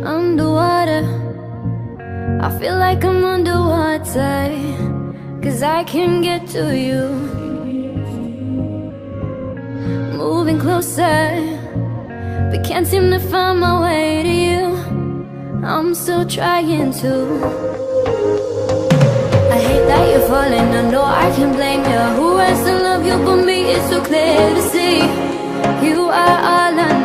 underwater. I feel like I'm underwater, 'cause I can get to you. Moving closer, but can't seem to find my way to you. I'm still trying to. I hate that you're falling, I know I can't blame you. Who has to love you but me? It's so clear to see. You are all I